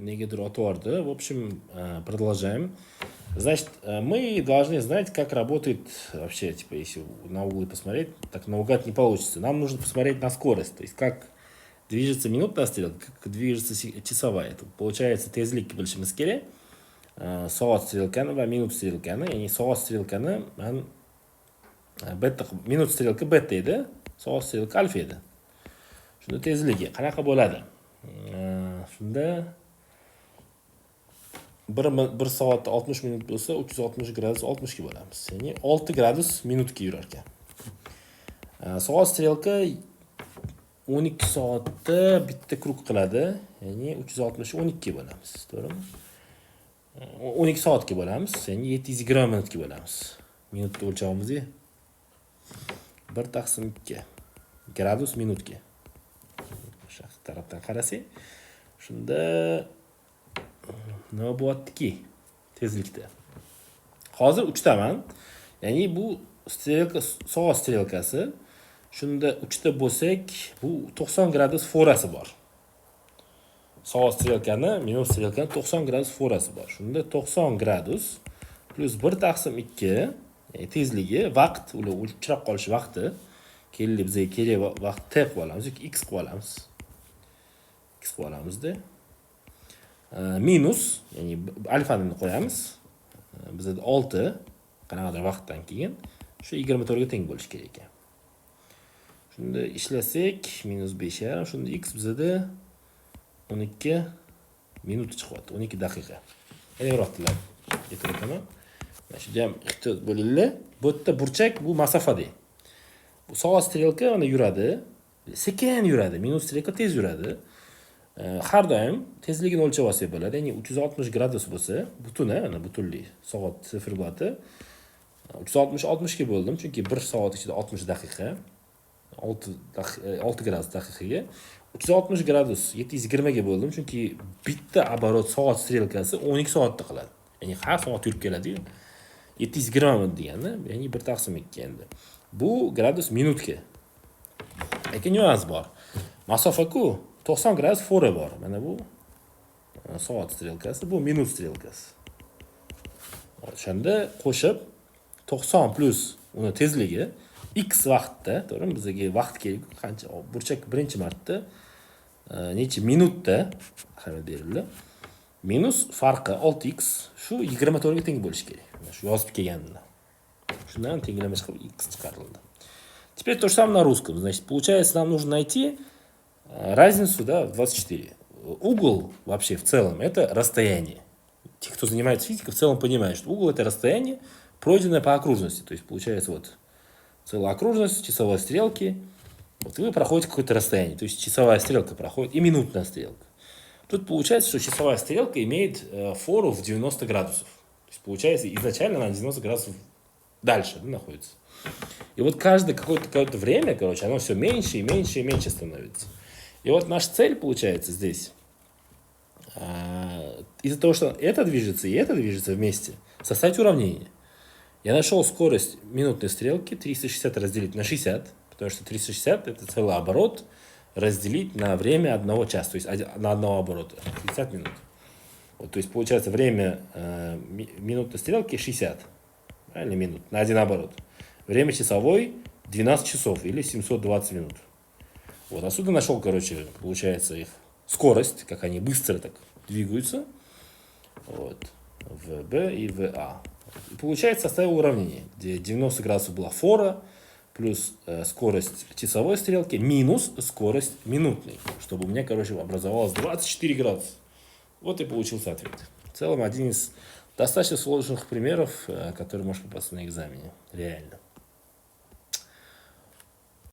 negadir отварды. В общем, продолжаем. Значит, мы должны знать, как работает вообще, типа, если на углы посмотреть, так наугад не получится. Нам нужно посмотреть на скорость, то есть как движется минутная стрелка, как движется часовая. Тут получается tezlik bilishimiz kerak. Soat strelkani va minut strelkani, ya'ni soat strelkani man beta, minut strelka beta edi, soat strelka alfa edi. Shunda tezligi qanaqa bo'ladi? Shunda 1 soatda 60 minut bo'lsa, 360 gradus 60 ga bo'lamiz. Ya'ni 6 gradus minutga yurar ekan. Soat strelka 12 soatda bitta krug qiladi. Ya'ni 360 12 ga bo'lamiz, to'g'rimi? 12 soatga bo'lamiz, ya'ni 720 minutga bo'lamiz. Minutda o'lchavimiz-ku. 1 taqsim 2 gradus minutga. O'sha tarafdan qarasak, shunda nima bo'lyaptiki tezlikda. Hozir 3 taman. Ya'ni bu strelka, soat strelkasi. Shunda 3 ta bo'lsak, bu 90 gradus forasi bor. Soat strelkani, minut strelkani 90 gradus forasi bor. Shunda 90 gradus plus 1 taqsim 2, tezligi, vaqt, ular o'chirib qolish vaqti, keldi bizga kerak vaqt t qilib olamiz yoki x qilib olamiz. X qilib olamizda. Minus, ya'ni alfani qo'yamiz. Bizda 6 qanaqadir vaqtdan keyin shu 24 ga teng bo'lishi kerak ekan. Shunda ishlasak, minus 5 shunda x bizda 12 minut chiqyapti, 12 daqiqa. Yana yo'qotdilar. Aytayapman. Mana shu ham ehtiyot bo'linglar. Bu yerda burchak, bu masofada. Bu soat strelka mana yuradi, sekin yuradi, minut strelka tez yuradi. Har doim tezligini o'lchab olsak bo'ladi. Ya'ni 360 gradus bo'lsa, butun, mana butunlik soat siferblati 360 ga bo'ldim, chunki 1 soat ichida 60 daqiqa. 6 gradus daqiqaga 360 gradus 720 ga bo'ldim, chunki bitta оборот soat strelkasi 12 soatda qiladi. Ya'ni har soat yurib keladi. 720 minut degani, ya'ni 1 taqsim 2 endi. Bu gradus minutga. Lekin nyuans bor. Masofa-ku 90 gradus fora bor. Mana bu soat strelkasi, bu minut strelkasi. O'shanda qo'shib 90 plus uni tezligi x vaqtda, to'g'rimi? Bizga vaqt kerak, qancha burchak birinchi marta necha minutda ahamiyat berildi. Minus farqi 6x shu 24 ga teng bo'lishi kerak. Shu yozib kelganimda. Shundan tenglamash qilib x chiqarildi. Теперь то же самое на русском. Значит, получается, нам нужно найти разницу, да, в 24. Угол вообще в целом это расстояние. Те, кто занимается физикой, в целом понимают, что угол это расстояние, пройденное по окружности. То есть получается вот целая окружность часовой стрелки. Вот вы проходите какое-то расстояние. То есть часовая стрелка проходит и минутная стрелка. Тут получается, что часовая стрелка имеет фору в 90 градусов. То есть получается, изначально она 90 градусов дальше, да, находится. И вот каждое какое-то время, короче, оно все меньше и меньше и меньше становится. И вот наша цель получается здесь. Из-за того, что это движется и это движется вместе, составить уравнение. Я нашел скорость минутной стрелки 360 разделить на 60, потому что 360 это целый оборот разделить на время одного часа, то есть на одного оборота, 60 минут. Вот, то есть получается время минутной стрелки 60, правильно, минут, на один оборот. Время часовой 12 часов или 720 минут. Вот отсюда нашел, короче, получается их скорость, как они быстро так двигаются. Вот, в B и в A. И получается, составил уравнение, где 90 градусов была фора, плюс скорость часовой стрелки, минус скорость минутной, чтобы у меня, короче, образовалось 24 градуса. Вот и получился ответ. В целом, один из достаточно сложных примеров, который может попасться на экзамене. Реально.